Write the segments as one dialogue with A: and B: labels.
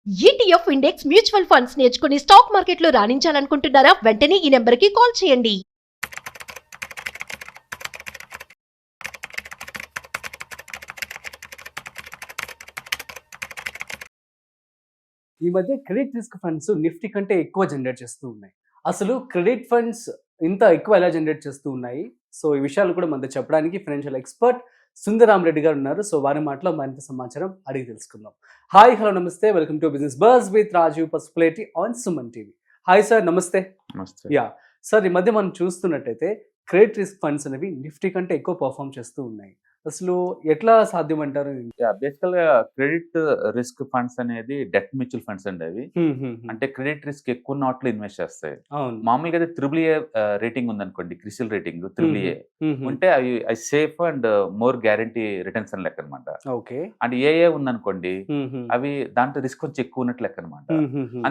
A: ETF index mutual funds నేర్చుకుని stock మార్కెట్లో రాణించాలనుకుంటున్నారా? వెంటనే ఈ నెంబర్కి కాల్ చేయండి.
B: ఈ మధ్య క్రెడిట్ రిస్క్ ఫండ్స్ నిఫ్టీ కంటే ఎక్కువ జనరేట్ చేస్తూ ఉన్నాయి. అసలు క్రెడిట్ ఫండ్స్ ఇంత ఎక్కువ ఎలా జనరేట్ చేస్తూ ఉన్నాయి? సో ఈ విషయాలు కూడా మనతో చెప్పడానికి ఫైనాన్షియల్ ఎక్స్పర్ట్ సుందరాం రెడ్డి గారు ఉన్నారు. సో వారి మాటలో మరింత సమాచారం అడిగి తెలుసుకుందాం. హాయ్, హలో, నమస్తే, welcome to business buzz with Rajiv Pasupuleti on Suman TV. Hi sir, నమస్తే.
C: నమస్తే.
B: యా సార్, ఈ మధ్య మనం చూస్తున్నట్టయితే క్రెడిట్ రిస్క్ ఫండ్స్ అనేవి నిఫ్టీ కంటే ఎక్కువ పర్ఫామ్ చేస్తూ ఉన్నాయి. అసలు ఎట్లా సాధ్యం అంటారు?
C: బేసికల్ గా క్రెడిట్ రిస్క్ ఫండ్స్ అనేది డెట్ మ్యూచువల్ ఫండ్స్ అండి. అవి అంటే క్రెడిట్ రిస్క్ ఎక్కువ నాట్లు ఇన్వెస్ట్ చేస్తాయి.
B: అవును.
C: మామూలుగా అయితే త్రిబుల్ ఏ రేటింగ్ ఉందనుకోండి, క్రిసిల్ రేటింగ్ త్రిబుల్ ఏ ఉంటే అవి safe and more guarantee returns అని లెక్క అనమాట.
B: ఓకే.
C: అండ్ ఏఏ ఉందనుకోండి, అవి దాంట్లో రిస్క్ కొంచెం ఎక్కువ ఉన్నట్లు లెక్క అనమాట.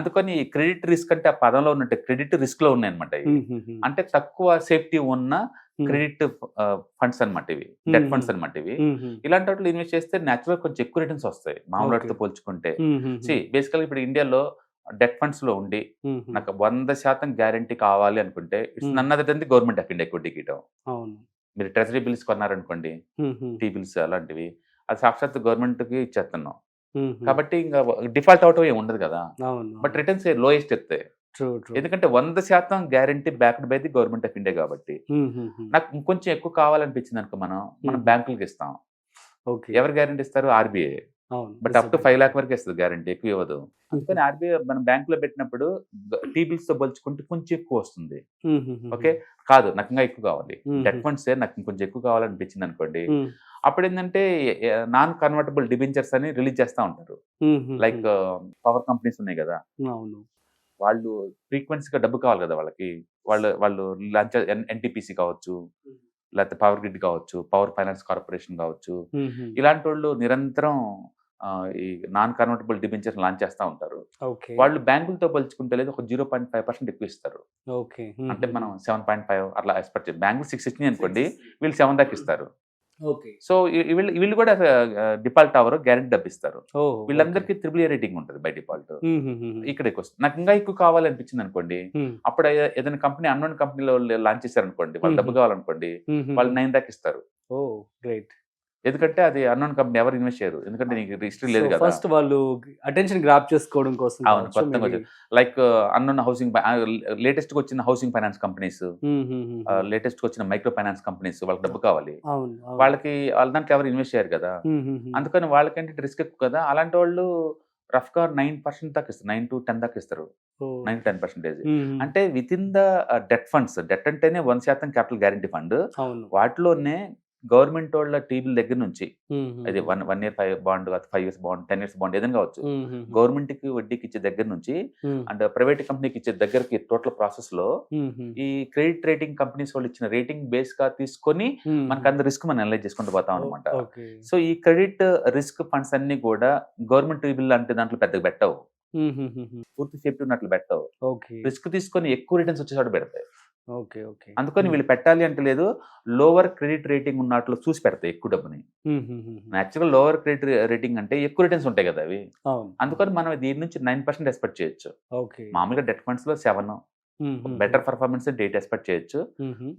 C: అందుకని క్రెడిట్ రిస్క్ అంటే ఆ పదంలో ఉన్నట్టు క్రెడిట్ రిస్క్ లో ఉన్నాయి అనమాట. అంటే తక్కువ సేఫ్టీ ఉన్న క్రెడిట్ ఫండ్స్ అనమాట ఇవి, డెట్ ఫండ్స్ అనమాట ఇవి. ఇలాంటి వాటిలో ఇన్వెస్ట్ చేస్తే న్యాచురల్ కొంచెం ఎక్కువ రిటర్న్స్ వస్తాయి మామూలు వాటితో పోల్చుకుంటే. బేసికల్ ఇప్పుడు ఇండియాలో డెట్ ఫండ్స్ లో ఉండి నాకు 100% గ్యారంటీ కావాలి అనుకుంటే it's none other than the government of India equity గిటం. మీరు ట్రెజరీ బిల్స్ కొన్నారనుకోండి, టీ బిల్స్ అలాంటివి, అది సాక్షాత్ గవర్నమెంట్ కి ఇచ్చేస్తున్నాం కాబట్టి ఇంకా డిఫాల్ట్ అవటం ఏమి ఉండదు కదా. బట్ రిటర్న్స్ లోయెస్ట్ ఎత్తాయి, ఎందుకంటే 100% guarantee backed by the government of India కాబట్టి. నాకు ఇంకొంచెం ఎక్కువ కావాలనిపించింది అనుకో, మనం బ్యాంకులకు ఇస్తాం. ఎవరు గ్యారంటీ ఇస్తారు? RBI. But up to 5 lakh వరకు ఇస్తుంది గ్యారంటీ, ఎక్కువ ఇవ్వదు. అందుకని ఆర్బీఐ మనం బ్యాంక్ లో పెట్టినప్పుడు టీ బిల్స్ తో పోల్చుకుంటే కొంచెం ఎక్కువ వస్తుంది. ఓకే, కాదు నాకు ఇంకా ఎక్కువ కావాలి, డెట్ ఫండ్స్ నాకు ఇంకొంచెం ఎక్కువ కావాలనిపించింది అనుకోండి, అప్పుడు ఏంటంటే నాన్ కన్వర్టబుల్ డిబెంచర్స్ అని రిలీజ్ చేస్తూ ఉంటారు. లైక్ పవర్ కంపెనీస్ ఉన్నాయి కదా, వాళ్ళు ఫ్రీక్వెన్సీగా డబ్బు కావాలి కదా వాళ్ళకి, వాళ్ళు లాంచ్ ఎన్టీపీసీ కావచ్చు, లేకపోతే పవర్ గ్రిడ్ కావచ్చు, పవర్ ఫైనాన్స్ కార్పొరేషన్ కావచ్చు, ఇలాంటి వాళ్ళు నిరంతరం ఈ నాన్ కన్వర్టబుల్ డిబెంచర్స్ లాంచ్ చేస్తూ ఉంటారు. వాళ్ళు బ్యాంకులతో పోల్చుకుంటే లేదు ఒక 0.5% ఎక్కువ ఇస్తారు. అంటే మనం 7.5 అట్లా ఎక్స్పెక్ట్ చేయాలి. బ్యాంకులు 6 ఇచ్చినాయి అనుకోండి, వీళ్ళు 7 దాకా ఇస్తారు. సో వీళ్ళు కూడా డిఫాల్ట్ అవర్ గ్యారెంటీ డబ్బు ఇస్తారు. వీళ్ళందరికీ త్రిబుల్ ఏ రేటింగ్ ఉంటుంది బై డిఫాల్ట్. ఇక్కడ ఎక్కువ వస్తుంది. నాకు ఇంకా ఎక్కువ కావాలనిపించింది అనుకోండి, అప్పుడు ఏదైనా కంపెనీ అన్నోన్ కంపెనీలో లాంచ్ చేశారు అనుకోండి, వాళ్ళు డబ్బు కావాలనుకోండి, వాళ్ళు 9 దాకా ఇస్తారు. ఎందుకంటే అది అన్నోన్ కంపెనీ, ఎవరు ఇన్వెస్ట్ చేయరు, ఎందుకంటే నీకు హిస్టరీ లేదు కదా.
B: ఫస్ట్ వాళ్ళు అటెన్షన్ గ్రాప్ చేసుకోవడం కోసం.
C: అవును, కొత్తగా లైక్ అన్నోన్ హౌసింగ్, లేటెస్ట్ గా వచ్చిన హౌసింగ్ ఫైనాన్స్ కంపెనీస్, లేటెస్ట్ గా వచ్చిన మైక్రో ఫైనాన్స్ కంపెనీస్, వాళ్ళకి డబ్బు కావాలి, వాళ్ళకి వాళ్ళ దాంట్లో ఎవరు ఇన్వెస్ట్ చేయరు కదా. అందుకని వాళ్ళకంటే రిస్క్ ఎక్కువ కదా. అలాంటి వాళ్ళు రఫ్ గా 9% దాకా ఇస్తారు, 9 to 10 దాకా ఇస్తారు, 9-10%. అంటే with in the debt funds, debt అంటేనే 1% క్యాపిటల్ గ్యారంటీ ఫండ్, వాటిలోనే గవర్నమెంట్ వాళ్ళ టీవీల దగ్గర నుంచి అది 1 year bond, 5 years bond, 10 years bond ఏదైనా కావచ్చు, గవర్నమెంట్ కి వడ్డీకి ఇచ్చే దగ్గర నుంచి అండ్ ప్రైవేట్ కంపెనీకి ఇచ్చే దగ్గరకి టోటల్ ప్రాసెస్ లో ఈ క్రెడిట్ రేటింగ్ కంపెనీస్ వాళ్ళు ఇచ్చిన రేటింగ్ బేస్ గా తీసుకొని మనకు అంత రిస్క్ మనం అనలైజ్ చేసుకుంటూ పోతాం అనమాట. సో ఈ క్రెడిట్ రిస్క్ ఫండ్స్ అన్ని కూడా గవర్నమెంట్ టీవీలు అంటే దాంట్లో పెద్దగా పెట్టవు, పూర్తి సేఫ్టీ ఉన్నట్లు పెట్టవు, రిస్క్ తీసుకొని ఎక్కువ రిటర్న్స్ వచ్చేసాడు పెడతాయి. అందుకని వీళ్ళు పెట్టాలి అంటే లేదు, లోవర్ క్రెడిట్ రేటింగ్ ఉన్నట్లు చూసి పెడతాయి ఎక్కువ డబ్బుని. యాక్చువల్గా లోవర్ క్రెడిట్ రేటింగ్ అంటే ఎక్కువ రిటర్న్స్ ఉంటాయి కదా అవి. అందుకని మనం దీని నుంచి 9% ఎక్స్పెక్ట్ చేయొచ్చు. మామూలుగా డెట్ ఫండ్స్ లో 7, బెటర్ పర్ఫార్మెన్స్ 8 ఎక్స్పెక్ట్ చేయొచ్చు.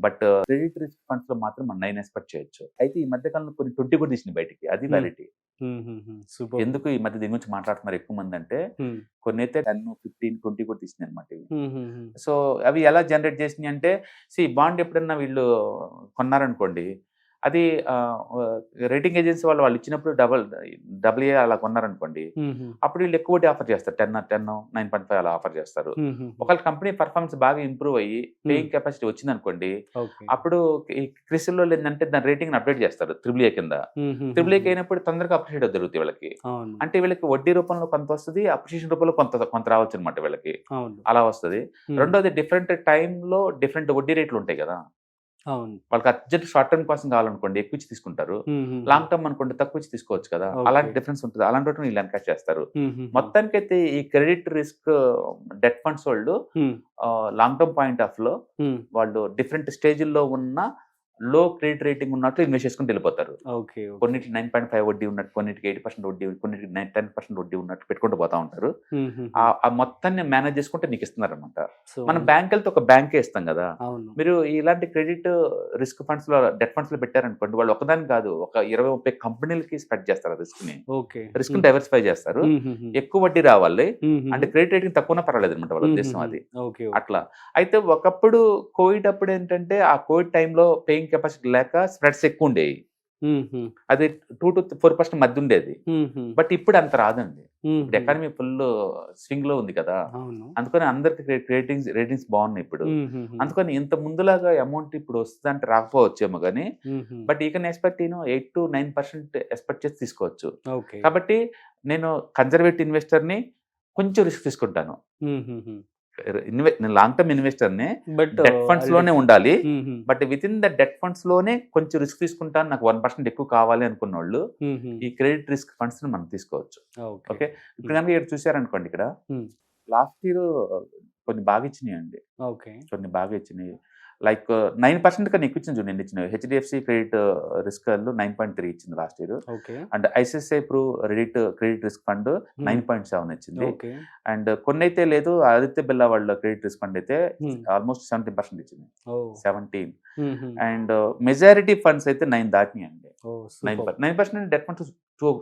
C: బట్ క్రెడిట్ రిస్క్ ఫండ్స్ లో మాత్రం మనం 9 ఎక్స్పెక్ట్ చేయొచ్చు. అయితే ఈ మధ్య కాలంలో కొన్ని 20 కూడా తీసినాయి బయటికి, అది వ్యాలిటీ. ఎందుకు ఈ మధ్య దీని గురించి మాట్లాడుతున్నారు ఎక్కువ మంది అంటే, కొన్ని అయితే 10, 15, 20 కూడా తీసినాయి అనమాట ఇవి. సో అవి ఎలా జనరేట్ చేసినాయి అంటే, బాండ్ ఎప్పుడన్నా వీళ్ళు కొన్నారనుకోండి, అది రేటింగ్ ఏజెన్సీ వాళ్ళు ఇచ్చినప్పుడు డబుల్ ఏ అలా కొన్నారనుకోండి, అప్పుడు వీళ్ళు ఎక్కువ ఆఫర్ చేస్తారు, 10, 9.5 అలా ఆఫర్ చేస్తారు. ఒకవేళ కంపెనీ పర్ఫార్మెన్స్ బాగా ఇంప్రూవ్ అయ్యి పేయింగ్ కెపాసిటీ వచ్చింది అనుకోండి, అప్పుడు క్రిసిల్లో ఏంటంటే దాని రేటింగ్ అప్డేట్ చేస్తారు త్రిబుల్ ఏ కింద. త్రిబుల్ ఏ అయినప్పుడు తొందరగా అప్రిషియేట్ జరుగుతుంది వీళ్ళకి. అంటే వీళ్ళకి వడ్డీ రూపంలో కొంత వస్తుంది, అప్రిషియేషన్ రూపంలో కొంత రావచ్చు అనమాట వీళ్ళకి, అలా వస్తుంది. రెండోది డిఫరెంట్ టైంలో డిఫరెంట్ వడ్డీ రేట్లు ఉంటాయి కదా. వాళ్ళకి అర్జెంట్ షార్ట్ టర్మ్ కోసం కావాలనుకోండి ఎక్కువ ఇచ్చి తీసుకుంటారు, లాంగ్ టర్మ్ అనుకోండి తక్కువ ఇచ్చి తీసుకోవచ్చు కదా. అలాంటి డిఫరెన్స్ ఉంటుంది, అలాంటి వాటిని వీళ్ళు ఎన్కాష్ చేస్తారు. మొత్తానికైతే ఈ క్రెడిట్ రిస్క్ డెట్ ఫండ్స్ వాళ్ళు లాంగ్ టర్మ్ పాయింట్ ఆఫ్ లో వాళ్ళు డిఫరెంట్ స్టేజ్ల్లో ఉన్న లో క్రెడిట్ రేటింగ్ ఉన్నట్లు ఇన్వెస్ట్ చేసుకుని వెళ్ళిపోతారు.
B: ఓకే.
C: కొన్నిటికి 9.5 వడ్డీ ఉన్నట్టు, కొన్నిటికి 8% వడ్డీ, కొన్నిటికి 10% వడ్డీ ఉన్నట్టు పెట్టుకుంటూ పోతా ఉంటారు. ఆ మొత్తాన్ని మేనేజ్ చేసుకుంటే నీకు ఇస్తున్నారు అనమాట. మనం బ్యాంక్ వెళ్తే ఒక బ్యాంకే ఇస్తాం కదా. మీరు ఇలాంటి క్రెడిట్ రిస్క్ ఫండ్స్ లో, డెట్ ఫండ్స్ లో పెట్టారనుకోండి, వాళ్ళు ఒకదాని కాదు ఒక 20-30 కంపెనీలకి స్ప్రెడ్ చేస్తారు రిస్క్ ని. రిస్క్ డైవర్సిఫై చేస్తారు. ఎక్కువ వడ్డీ రావాలి అంటే క్రెడిట్ రేటింగ్ తక్కువ పర్వాలేదు అనమాట వాళ్ళ ఉద్దేశం అది. అట్లా అయితే ఒకప్పుడు కోవిడ్ అప్పుడు ఏంటంటే ఆ కోవిడ్ టైంలో పేయింగ్ కెపాసిటీ లేక స్ప్రెడ్స్ ఎక్కువ ఉండేవి. అది 2 to 4% మధ్య ఉండేది. బట్ ఇప్పుడు అంత రాదండి. ఎకానమీ ఫుల్ స్వింగ్ లో ఉంది కదా, అందుకని అందరికి రేటింగ్స్ బాగున్నాయి ఇప్పుడు. అందుకని ఇంత ముందులాగా అమౌంట్ ఇప్పుడు వస్తుందంటే రాకపోవచ్చేమో కానీ, బట్ ఈ కెన్ ఎక్స్పెక్ట్ 8 to 9% ఎక్స్పెక్ట్ చేసి తీసుకోవచ్చు. కాబట్టి నేను కన్జర్వేటివ్ ఇన్వెస్టర్ ని, కొంచెం రిస్క్ తీసుకుంటాను. నేను లాంగ్ టర్మ్ ఇన్వెస్టర్ ని, డెట్ ఫండ్స్ లోనే ఉండాలి. But with in the debt funds లోనే కొంచెం రిస్క్ తీసుకుంటాను. నాకు 1% ఎక్కువ కావాలి అనుకున్న వాళ్ళు ఈ క్రెడిట్ రిస్క్ ఫండ్స్ ని మనం తీసుకోవచ్చు. ఓకే, ఇప్పుడు కనుక ఇక్కడ చూసారనుకోండి, ఇక్కడ లాస్ట్ ఇయర్ కొన్ని బాగా ఇచ్చినాయండి. కొన్ని బాగా ఇచ్చినాయి. లైక్ 9% కన్నా ఎక్కువ ఇచ్చింది చూడండి. నేను ఇచ్చిన హెచ్డిఎఫ్సి క్రెడిట్ రిస్క్ 9.3 ఇచ్చింది last year. And ICICI Pru credit risk fund 9.7 ఇచ్చింది. అండ్ కొన్ని అయితే లేదు, ఆదిత్య బిర్లా వాళ్ళ క్రెడిట్ రిస్క్ ఫండ్ అయితే ఆల్మోస్ట్ 17% ఇచ్చింది. 17. అండ్ మెజారిటీ ఫండ్స్ అయితే 9 దాటినాయండి. 9% డెట్ ఫండ్స్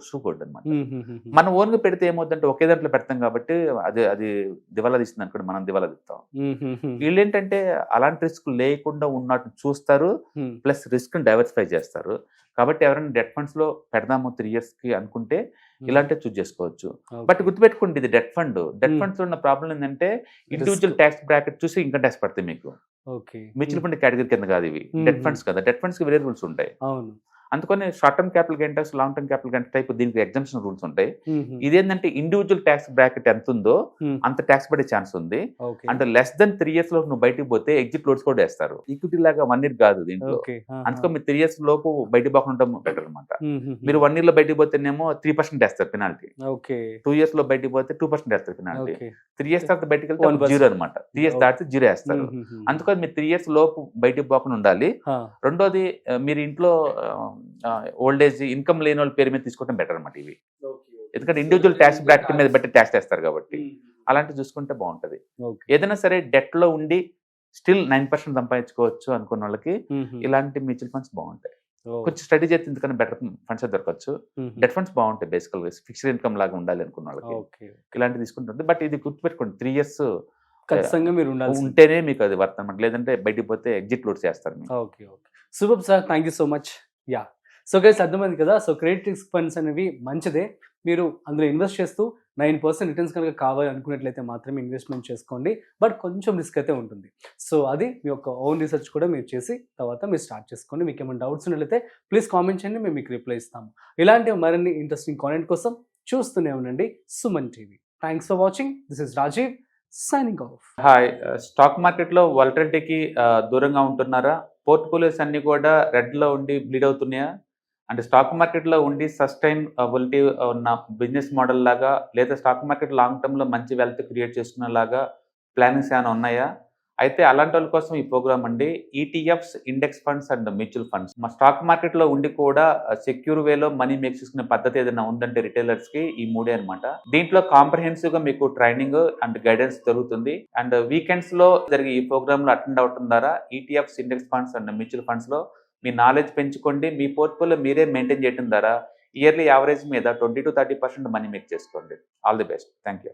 C: సూపర్ అనమాట. మనం ఓన్ గా పెడితే ఏమవుతుందంటే ఒకే దాంట్లో పెడతాం కాబట్టి అది దివాలా తీస్తుంది అనుకోండి, మనం దివాలా తీస్తాం. వీళ్ళు ఏంటంటే అలాంటి రిస్క్ లేకుండా ఉన్నట్టు చూస్తారు, ప్లస్ రిస్క్ డైవర్సిఫై చేస్తారు. కాబట్టి ఎవరైనా డెట్ ఫండ్స్ లో పెడదాము 3 years కి అనుకుంటే ఇలాంటివి చూస్ చేసుకోవచ్చు. బట్ గుర్తుపెట్టుకోండి, ఇది డెట్ ఫండ్. డెట్ ఫండ్స్ లో ఉన్న ప్రాబ్లం ఏంటంటే ఇండివిజువల్ ట్యాక్స్ బ్రాకెట్ చూసి ఇన్కమ్ ట్యాక్స్ పడతాయి మీకు. మ్యూచువల్ ఫండ్ కేటగిరీ కింద కాదు ఇవి, డెట్ ఫండ్స్ కదా. డెట్ ఫండ్స్ కి వేరే రూల్స్ ఉంటాయి. అందుకని short term capital gain tax, long term capital gain type దీనికి ఎగ్జామ్షన్ రూల్స్ ఉంటాయి. ఇదేంటంటే ఇండివిజువల్ ట్యాక్స్ బ్రాకెట్ ఎంత ఉందో అంత ట్యాక్స్ పడే ఛాన్స్ ఉంది. అంటే less than 3 years లో నువ్వు బయటకు పోతే ఎగ్జిట్ లోడ్స్ కూడా వేస్తారు. ఈక్విటీ లాగా 1 year కాదు దీంట్లో. అందుకని మీరు 3 years లోపు బయట పోకుండా బెటర్ అనమాట. మీరు 1 year లో బయటకు పోతేనేమో 3% వేస్తారు పెనాల్టీ. 2 years లో బయటకు పోతే 2% వేస్తారు పెనాల్టీ. 3 years తర్వాత బయటకు వెళ్తే 0 అనమాట. 3 years దాటితే 0 వేస్తారు. అందుకని మీరు 3 years లోపు బయటకు పోకుండా ఉండాలి. రెండోది, మీరు ఇంట్లో ఓల్డ్ ఏజ్ ఇన్కమ్ లేని వాళ్ళ పేరు మీద తీసుకోవడం బెటర్ అనమాట ఇవి. ఎందుకంటే ఇండివిజువల్ ట్యాక్స్ బ్రాకెట్ మీద బట్టి ట్యాక్స్ వేస్తారు కాబట్టి అలాంటివి చూసుకుంటే బాగుంటది. ఏదైనా సరే డెట్ లో ఉండి స్టిల్ 9% సంపాదించుకోవచ్చు అనుకున్న వాళ్ళకి ఇలాంటి మ్యూచువల్ ఫండ్స్ బాగుంటాయి. కొంచెం స్టడీ చేస్తే ఎందుకని బెటర్ ఫండ్స్ దొరకచ్చు. డెట్ ఫండ్స్ బాగుంటాయి బేసికల్ గా, ఫిక్స్డ్ ఇన్కమ్ లాగా ఉండాలి అనుకున్న వాళ్ళకి ఇలాంటివి తీసుకుంటుంది. బట్ ఇది గుర్తుపెట్టుకోండి, 3 years
B: ఖచ్చితంగా మీరు
C: ఉంటేనే మీకు అది వర్త్ అనమాట. లేదంటే బయటికి పోతే ఎగ్జిట్ లోడ్ చేస్తారు.
B: Super sir, thank you so much. So guys, అర్థమైంది కదా. సో క్రెడిట్ రిస్క్ ఫండ్స్ అనేవి మంచిదే. మీరు అందులో ఇన్వెస్ట్ చేస్తూ 9% రిటర్న్స్ కనుక కావాలి అనుకున్నట్లయితే మాత్రమే ఇన్వెస్ట్మెంట్ చేసుకోండి. బట్ కొంచెం రిస్క్ అయితే ఉంటుంది. సో అది మీ యొక్క ఓన్ రీసెర్చ్ కూడా మీరు చేసి తర్వాత మీరు స్టార్ట్ చేసుకోండి. మీకు ఏమైనా డౌట్స్ ఉన్నట్లయితే ప్లీజ్ కామెంట్ చేయండి, మేము మీకు రిప్లై ఇస్తాము. ఇలాంటి మరిన్ని ఇంట్రెస్టింగ్ కాంటెంట్ కోసం చూస్తూనే ఉండండి Suman TV. Thanks for watching. This is Rajiv signing off.
C: Hi, stock market లో వాలటిలిటీకి దూరంగా ఉంటున్నారా? పోర్ట్ఫోలియోస్ అన్ని కూడా రెడ్ లో ఉండి బ్లీడ్ అవుతున్నాయా? అంటే స్టాక్ మార్కెట్లో ఉండి సస్టైనబిలిటీ ఉన్న బిజినెస్ మోడల్ లాగా, లేదా స్టాక్ మార్కెట్ లాంగ్ టర్మ్లో మంచి వెల్త్ క్రియేట్ చేసుకునేలాగా ప్లానింగ్స్ ఏమైనా ఉన్నాయా? అయితే అలాంటి వాళ్ళ కోసం ఈ ప్రోగ్రామ్ అండి. ETFs, index funds and mutual funds. మా స్టాక్ మార్కెట్లో ఉండి కూడా సెక్యూర్ వేలో మనీ మేక్ చేసుకునే పద్ధతి ఏదైనా ఉందంటే రిటైలర్స్కి ఈ 3 అనమాట. దీంట్లో కాంప్రహెన్సివ్గా మీకు ట్రైనింగ్ అండ్ గైడెన్స్ జరుగుతుంది. అండ్ వీకెండ్స్లో జరిగే ఈ ప్రోగ్రాంలో అటెండ్ అవటం ద్వారా ETFs, index funds and mutual ఫండ్స్లో మీ నాలెడ్జ్ పెంచుకోండి. మీ పోర్ట్ఫోలియో మీరే మెయింటైన్ చేయడం ద్వారా ఇయర్లీ యావరేజ్ మీద 20 to 30% మనీ మేక్ చేసుకోండి. All the best. Thank you.